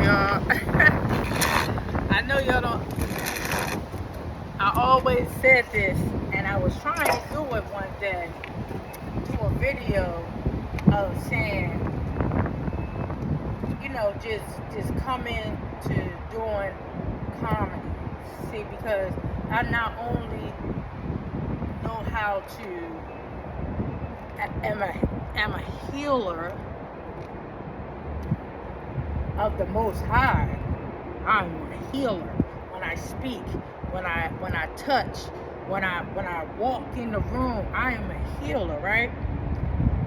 y'all. I know y'all don't. I always said this, and I was trying to do it one day. Do a video of saying, just coming to doing comedy. See, because I not only know how to, am a healer of the Most High. I'm a healer. When I speak, when I touch, when I walk in the room, I am a healer, right?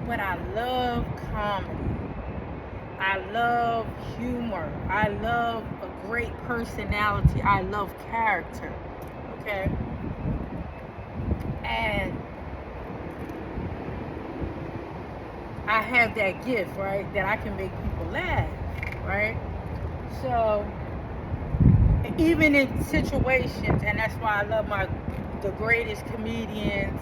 But I love comedy. I love humor. I love a great personality. I love character. Okay? And I have that gift, right? That I can make people laugh, right? So even in situations, and that's why I love the greatest comedians,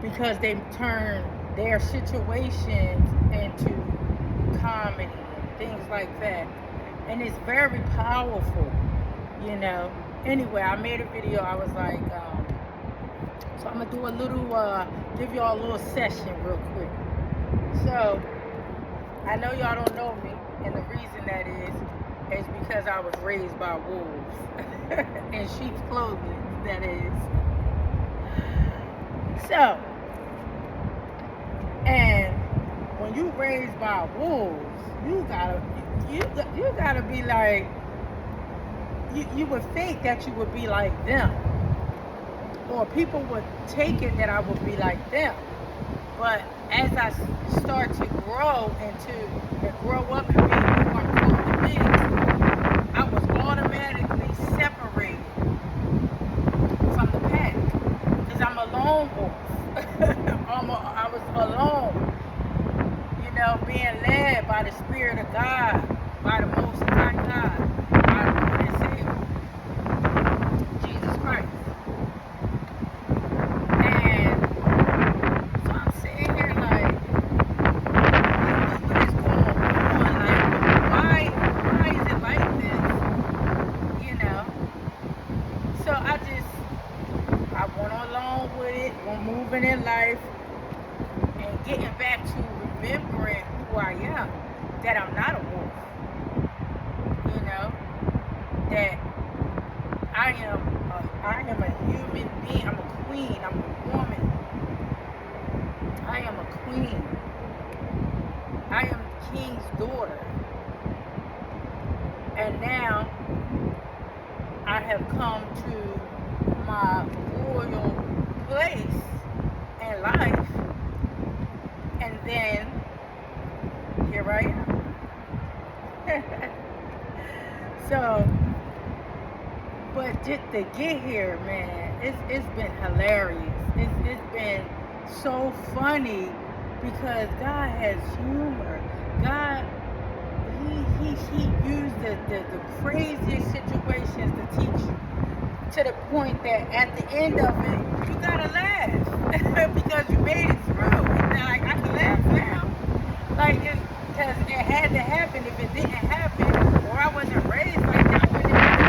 because they turn their situations into comedy and things like that, and it's very powerful, Anyway, I made a video. I was like, so I'm gonna do a little, give y'all a little session real quick. So I know y'all don't know me, and the reason that is because I was raised by wolves in sheep's clothing, that is. So, and when you raised by wolves, you gotta be like, you would think that you would be like them, or people would take it that I would be like them. But as I start to grow and grow up and be who I'm supposed to be, I was automatically separated from the pack, because I'm a lone wolf. I was alone, being led by the Spirit of God, by the Most High God, by the Lord and Savior, Jesus Christ. And so I'm sitting here like, what is going on? Like, why is it like this? So I went along with it, we're moving in life, and getting back to remembering who I am, that I'm not a wolf, that I am a human being. I'm a queen, I'm a woman, I am a queen, I am the king's daughter, and now I have come to my royal place in life, and then here I am. So, but just to get here, man, it's been hilarious. It's been so funny, because God has humor. God, he used the craziest situations to teach you, to the point that at the end of it, you gotta laugh because you made it through. And like, I can laugh now, like, because it had to happen. If it didn't happen, or I wasn't raised like that, I wouldn't have,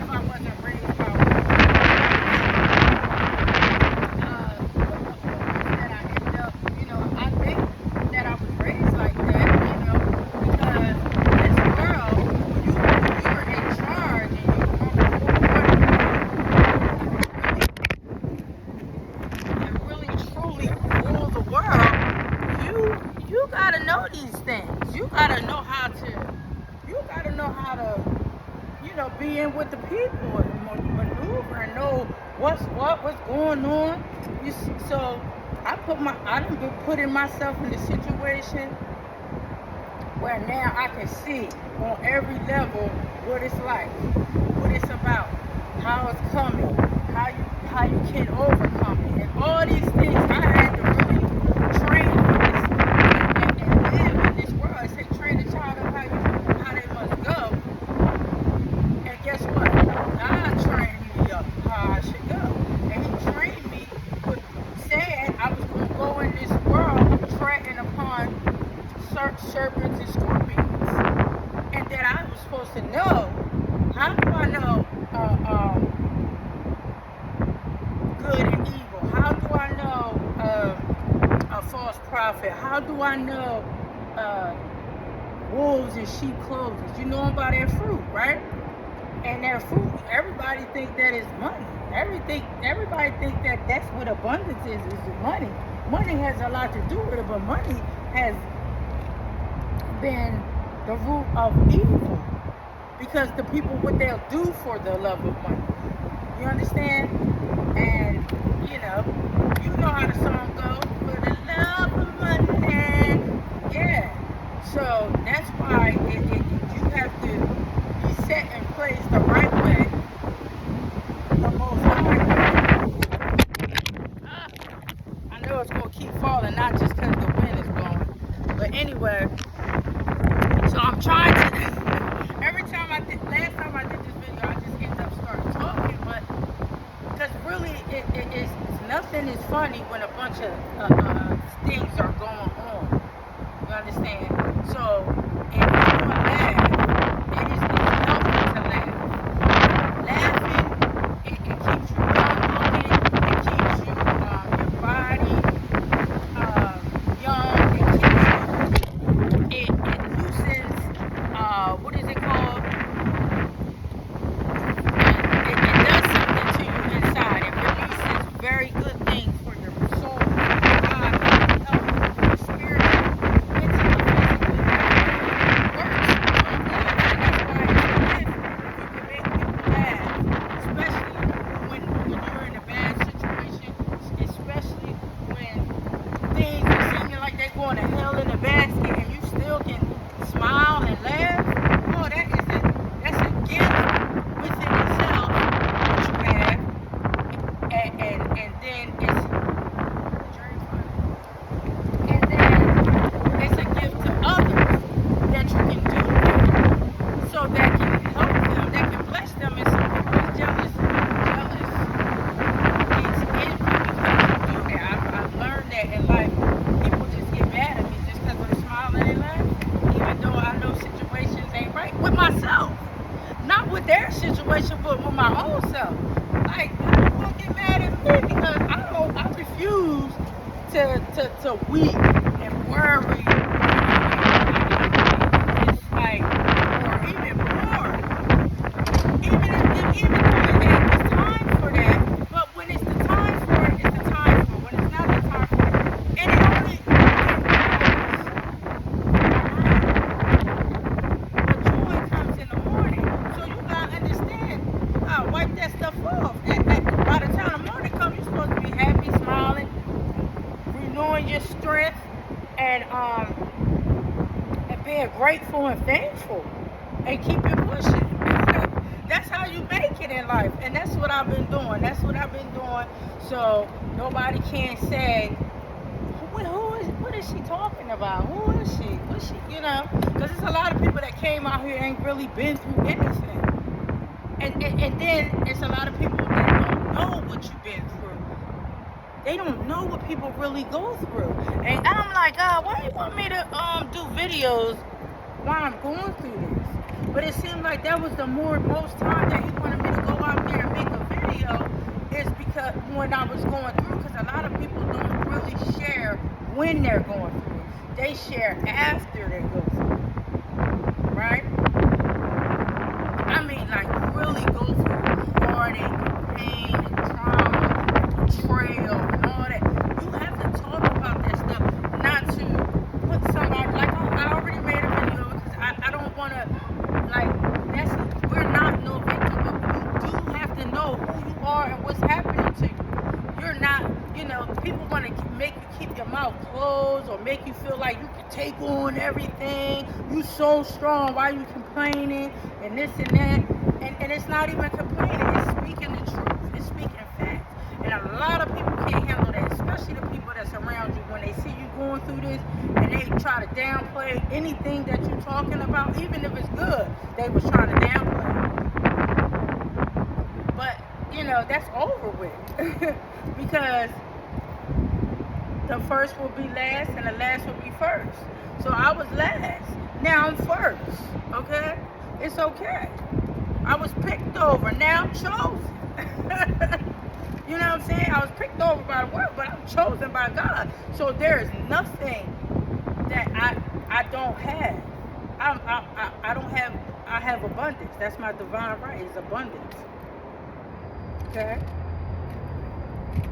if I wasn't raised by that I ended up, I think that I was raised like that, because this world, when you're in charge and really truly rule the world, you gotta know these things. You gotta know how to, be in with the people and maneuver and know what's going on. So I done been putting myself in a situation where now I can see on every level what it's like, what it's about, how it's coming, how you can overcome it, and all these things I had to really train and live in this world. I say train a child up how they must go, and guess what? God trained me up how I should go, and He trained me with saying I was going to go in this world serpents and scorpions, and that I was supposed to know. How do I know good and evil? How do I know a false prophet? How do I know wolves in sheep clothing? You know them by their fruit, right? And their fruit, everybody think that is money. Everybody think that that's what abundance is the money. Money has a lot to do with it, but money has been the root of evil because the people, what they'll do for the love of money. You understand? And you know how the song goes, for the love of money. Yeah. So that's why you have to be set in place the right way, the most high. I know it's gonna keep falling, not just because the wind is blowing, but anyway. So I'm trying to. Every time last time I did this video, I just end up starting talking, but because really, it's nothing is funny when a bunch of things are going on. You understand? So if you want to laugh, it's healthy to laugh. Laughing, it keeps you young looking, it keeps you your body young, it loosens what is it called? It does something to you inside. It releases very good things for your soul, your body, your health, your spirit, mentally, physically. It works. And that's why it's a gift. You can make people laugh, especially when you're in a bad situation, especially when things are seeming like they're going to hell in a basket, and you still can smile and laugh. Oh, that's a gift within itself that you have, and then it's a gift to others that you can do, so that can help them, that can bless them. And some people is jealous. It's envy because you do that. I've learned that in life. People just get mad at me just because I'm smiling and laughing, even though I know situations ain't right with myself. Not with their situation, but with my own self. Like, how you gonna get mad at me? Because I refuse to weep and worry. It's like, or even more. Even though it's time for that, but when it's the time for it, it's the time for it. When it's not the time for it, and it only the joy comes in the morning. So you gotta understand, wipe that stuff off. By the time the morning comes, you're supposed to be happy, smiling, renewing your strength, and being grateful and thankful, and keep it pushing. That's how you make it in life, and that's what I've been doing. So nobody can say, what is she talking about? Who is she? What's she? Because there's a lot of people that came out here ain't really been through anything, and then it's a lot of people that don't know what you've been through. They don't know what people really go through, and I'm like, why do you want me to do videos while I'm going through this? But it seemed like that was the most time that he wanted me to go out there and make a video, is because when I was going through, because a lot of people don't really share when they're going through. They share after they go through, right? I mean, like, really go through heartache and pain and trauma and betrayal and all that. You have to talk about that stuff, not to put somebody, like, I already made a video because I don't want to, like, we're not no victim, but you do have to know who you are and what's happening to you. You're not, people want to make you keep your mouth closed or make you feel like you can take on everything. You so strong, why you complaining and this and that. And it's not even complaining, it's speaking the truth, it's speaking facts. And a lot of people can't handle that, especially the people that's around you. When they see you going through this and they try to downplay anything that you're talking about, even if it's good, they was trying to downplay. But, that's over with. Because the first will be last and the last will be first. So I was last. Now I'm first. Okay? It's okay. I was picked over. Now I'm chosen. You know what I'm saying? I was picked over by the world, but I'm chosen by God. So there is nothing that I don't have. I don't have. I have abundance. That's my divine right. Is abundance. Okay.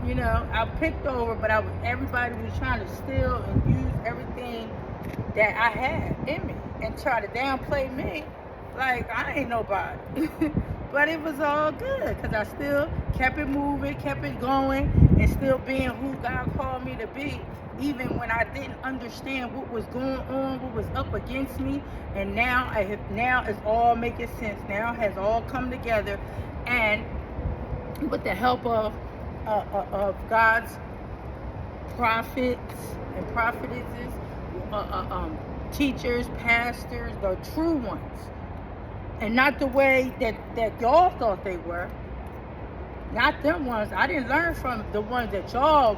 You know, I picked over, but everybody was trying to steal and use everything that I had in me and try to downplay me like I ain't nobody. But it was all good because I still kept it moving, kept it going, and still being who God called me to be, even when I didn't understand what was going on, what was up against me. And now now it's all making sense. Now it has all come together, and with the help of God's prophets and prophetesses, teachers, pastors, the true ones, and not the way that y'all thought they were. Not them ones. I didn't learn from the ones that y'all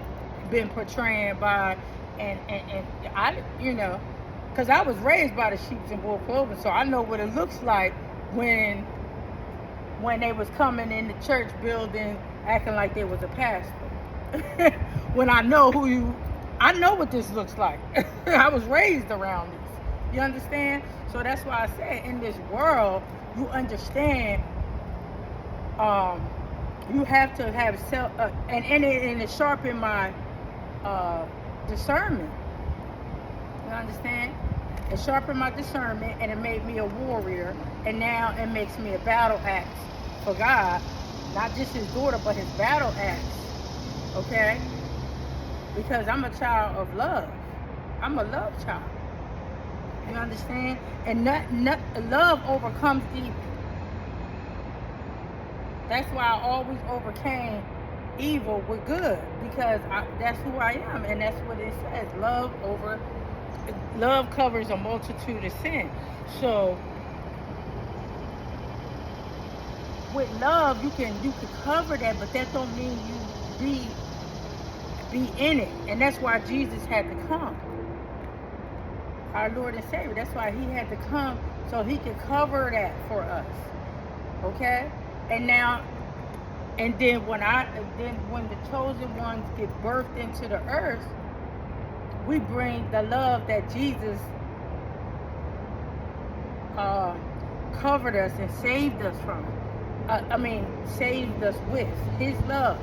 been portraying by, and I, because I was raised by the sheep and wolf clothing, so I know what it looks like when they was coming in the church building acting like they was a pastor. When I know what this looks like. I was raised around this. You understand? So that's why I said in this world, you understand, you have to have self, and it sharpened my discernment. You understand? It sharpened my discernment, and it made me a warrior, and now it makes me a battle axe for God, not just his daughter, but his battle axe. Okay? Because I'm a child of love. I'm a love child. You understand? And love overcomes evil. That's why I always overcame evil with good, because that's who I am, and that's what it says. Love covers a multitude of sin. So with love, you can cover that, but that don't mean you be in it. And that's why Jesus had to come, our Lord and Savior. That's why he had to come, so he could cover that for us. Okay? And then when the chosen ones get birthed into the earth, we bring the love that Jesus covered us and saved us from. Saved us with his love.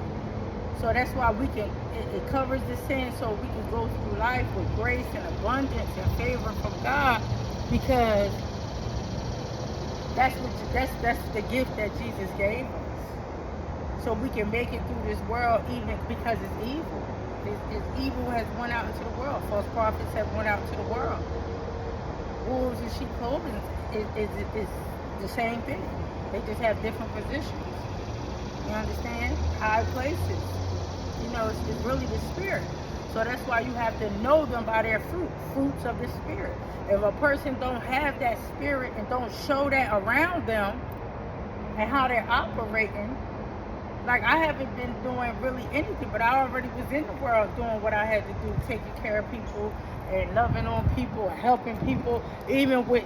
So that's why it covers the sin, so we can go through life with grace and abundance and favor from God, because that's the gift that Jesus gave us. So we can make it through this world, even because it's evil. Evil has went out into the world. False prophets have went out into the world. Wolves in sheep clothing is the same thing. They just have different positions. You understand? High places. It's really the spirit. So that's why you have to know them by their fruits of the spirit. If a person don't have that spirit and don't show that around them and how they're operating, like I haven't been doing really anything, but I already was in the world doing what I had to do, taking care of people and loving on people and helping people, even with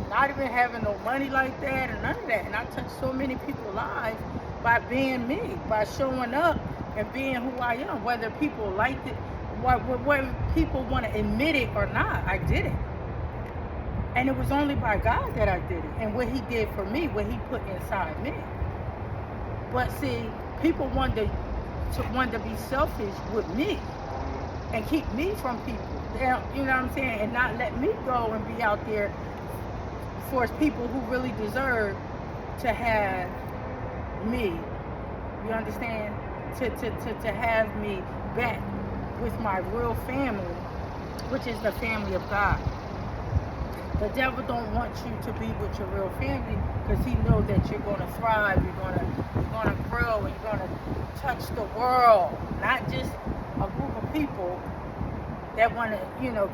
not even having no money like that and none of that. And I touched so many people's lives by being me, by showing up and being who I am, whether people liked it, whether people want to admit it or not. I did it. And it was only by God that I did it, and what he did for me, what he put inside me. But see, people want to be selfish with me and keep me from people. You know what I'm saying? And not let me go and be out there for people who really deserve to have me. You understand? To have me back with my real family, which is the family of God. The devil don't want you to be with your real family, because he knows that you're going to thrive, you're going to grow, and you're going to touch the world, not just a group of people that want to,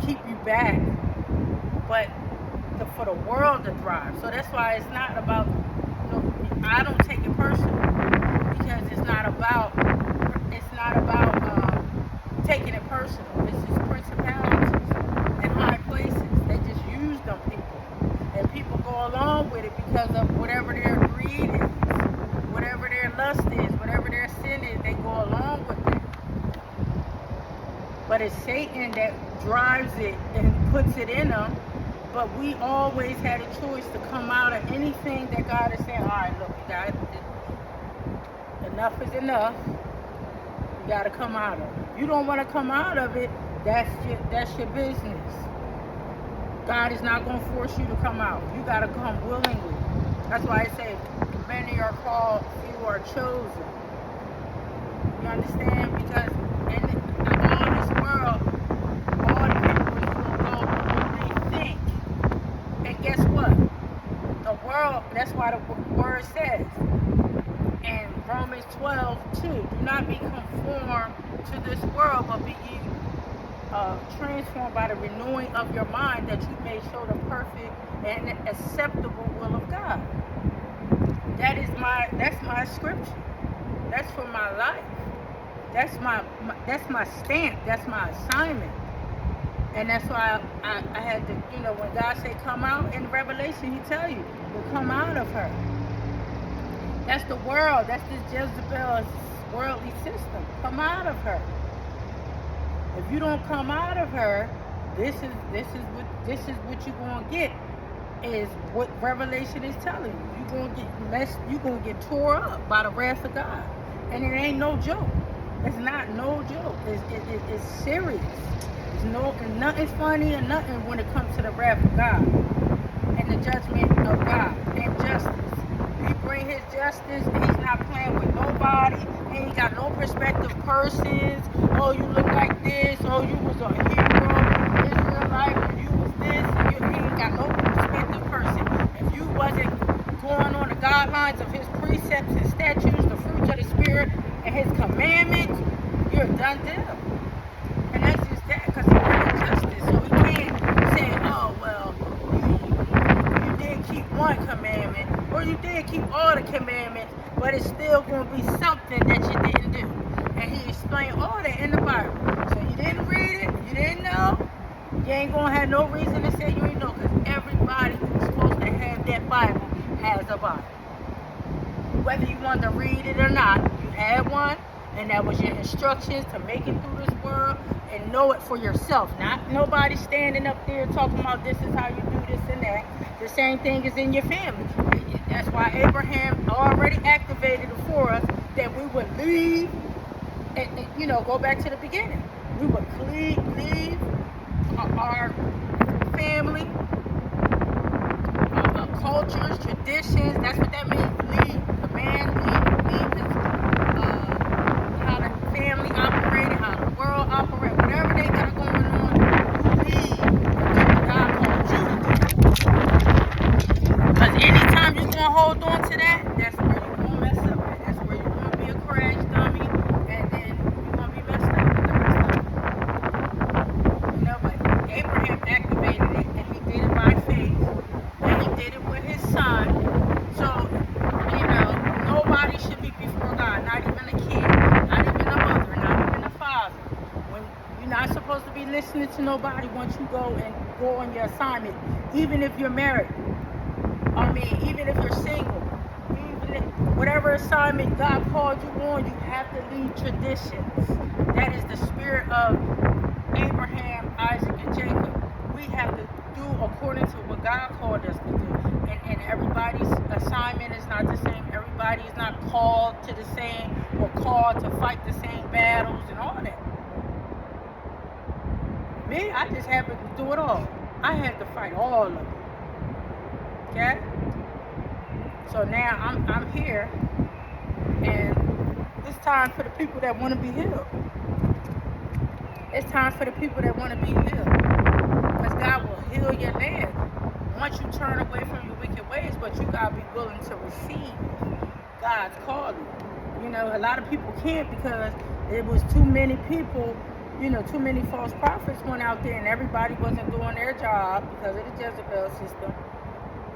keep you back, but for the world to thrive. So that's why it's not about, I don't take it personal, because it's not about taking it personal. It's just principalities and high places. They just use them people. And people go along with it because of whatever their greed is, whatever their lust is, whatever their sin is, they go along with it. But it's Satan that drives it and puts it in them. But we always had a choice to come out of anything that God is saying, all right, look, you got enough is enough. You got to come out of it. If you don't want to come out of it, that's your business. God is not going to force you to come out. You got to come willingly. That's why I say, many are called, few are chosen. You understand? Because in all this world, all the people is going to go what they think. And guess what? The world, that's why the word says in Romans 12:2, do not be conformed to this world, but be ye transformed by the renewing of your mind, that you may show the perfect and acceptable will of God. That's my scripture. That's for my life. That's my stamp. That's my assignment. And that's why I had to, when God said come out in Revelation, he tell you to come out of her. That's the world. That's this Jezebel's worldly system. Come out of her. If you don't come out of her, this is what you're gonna get. Is what Revelation is telling you. You're gonna get messed. You're gonna get tore up by the wrath of God, and it ain't no joke. It's not no joke. It's serious. Nothing funny or nothing when it comes to the wrath of God and the judgment of God and justice. He bring his justice and he's not playing with nobody. He ain't got no prospective persons. Oh, you look like this. Oh, you was a hero. Israelite. You was this. He ain't got no prospective person. If you wasn't going on the guidelines of his precepts and statutes, the fruits of the Spirit and his commandments, you're a done deal. And that's just that, because he brings justice. So we can't say, oh, well, you did keep one commandment, or you did keep all the commandments, but it's still going to be something that you didn't do. And he explained all that in the Bible. So you didn't read it, you didn't know, you ain't going to have no reason to say you ain't know, because everybody who's supposed to have that Bible has a Bible. Whether you want to read it or not, you had one, and that was your instructions to make it through this world and know it for yourself. Not nobody standing up there talking about this is how you do this and that. The same thing is in your family. That's why Abraham already activated it for us, that we would leave and go back to the beginning. We would leave our family, cultures, traditions. That's what that means. Leave. The man leave his, how the family operated, how the world operated, whatever they got going on, leave and do what God called you to do. Because anytime you're going to hold on to that, that's where you're going to mess up at. That's where you're going to be a crash dummy, and then you're going to be messed up with the rest of it. But Abraham activated it, and he did it by faith, and he did it with his son. So, nobody should be before God, not even a kid, not even a mother, not even a father. When you're not supposed to be listening to nobody once you go on your assignment, even if you're married. Even if you're single, even if, whatever assignment God called you on, you have to leave traditions. That is the spirit of Abraham, Isaac, and Jacob. We have to do according to what God called us to do. And everybody's assignment is not the same. Everybody is not called to the same or called to fight the same battles and all that. Me, I just happened to do it all. I had to fight all of it. Okay? So now I'm here, and it's time for the people that want to be healed. It's time for the people that want to be healed. Because God will heal your land once you turn away from your wicked ways, but you got to be willing to receive God's calling. A lot of people can't, because it was too many people, too many false prophets went out there, and everybody wasn't doing their job because of the Jezebel system,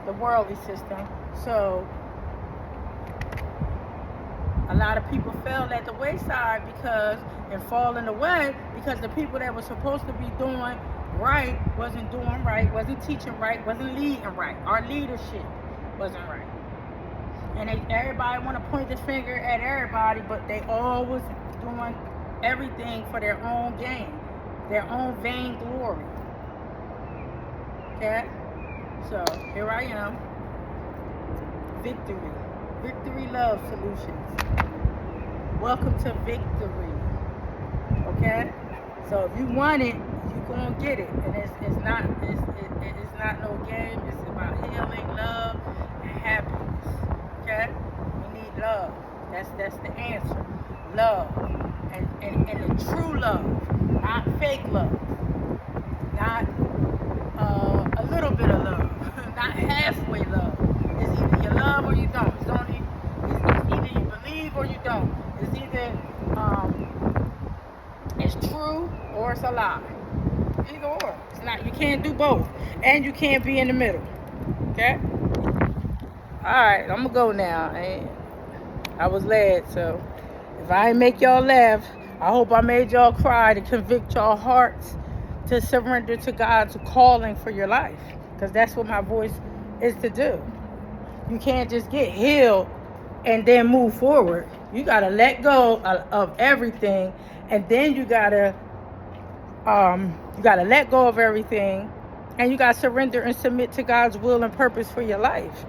the worldly system. So A lot of people fell at the wayside and falling away because the people that were supposed to be doing right wasn't doing right, wasn't teaching right, wasn't leading right. Our leadership wasn't right. And everybody want to point the finger at everybody, but they all was doing everything for their own gain, their own vain glory. Okay? So here I am. Victory. Victory Love Solutions. Welcome to victory. Okay? So if you want it, you're gonna get it. And it's not no game. It's about healing, love, and happiness. Okay? We need love. That's the answer. Love. And the true love. Not fake love. Not a little bit of love. Not halfway love. It's either you love or you don't. It's either you believe or you don't. It's either it's true or it's a lie. Either or. It's not. You can't do both, and you can't be in the middle. Okay. All right. I'm gonna go now. I was led, so if I ain't make y'all laugh, I hope I made y'all cry to convict y'all hearts to surrender to God's calling for your life, because that's what my voice is to do. You can't just get healed and then move forward. You gotta let go of everything, and then you gotta let go of everything, and you gotta surrender and submit to God's will and purpose for your life.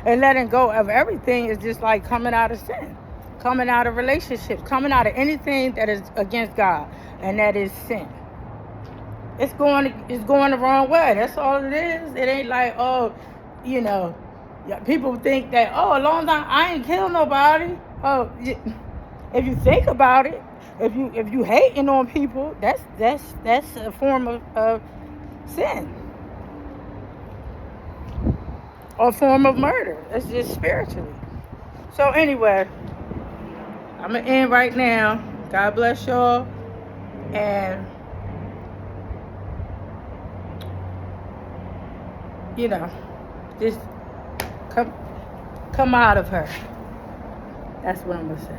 And letting go of everything is just like coming out of sin, coming out of relationships, coming out of anything that is against God, and that is sin. It's going the wrong way. That's all it is. It ain't like, people think that, as long as I ain't kill nobody. If you think about it, if you hating on people, that's a form of sin, or a form of murder. It's just spiritually. So anyway, I'm gonna end right now. God bless y'all, and just come out of her. That's what I'm gonna say.